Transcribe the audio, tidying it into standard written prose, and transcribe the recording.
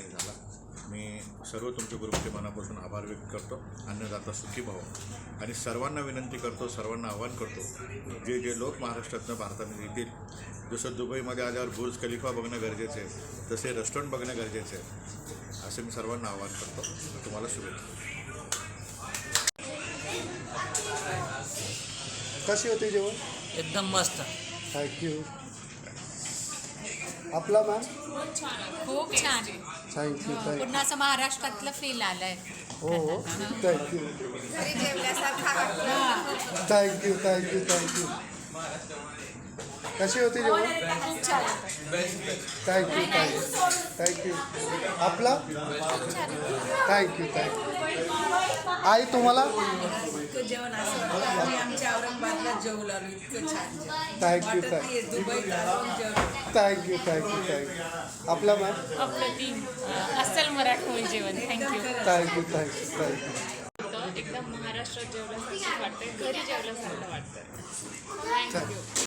झाला. मी सर्व तुमच्या ग्रुपचे मनापासून आभार व्यक्त करतो. अन्नदाता सुखी भाव. आणि सर्वांना विनंती करतो, सर्वांना आवाहन करतो, जे जे लोक महाराष्ट्रातनं भारतात येतील, जसं दुबईमध्ये आल्यावर बुर्ज खलिफा बघणं गरजेचं आहे, तसे रेस्टॉरंट बघणं गरजेचं आहे, असं मी सर्वांना आवाहन करतो. तुम्हाला शुभेच्छा. कशी होती जेवण? एकदम मस्त. थँक्यू. आपला मॅम? खूप छान. थँक्यू. पुन्हा असं महाराष्ट्रातलं फील आलंय. हो हो, थँक्यू घरी जेवल्यासारखा वाटलं. Thank you thank you thank you. कशी होती जेवण? खूप छान. Thank you thank you thank you. आपला? Thank you thank you. आई तुम्हाला? इतकं जेवण असं वाटतं आम्ही आमच्या औरंगाबादला जेवलो आलो. इतकं छान जेवण थँक्यू वाटत नाही दुबईत आलो जेवण. Thank you thank you thank you. आपला मॅम? अप्रतिम अस्सल मराठमोळी जेवण. थँक्यू. Thank you thank you thank you. एकदम महाराष्ट्रात जेवल्यासारखं वाटतंय, घरी जेवल्यासारखं वाटतंय. थँक्यू.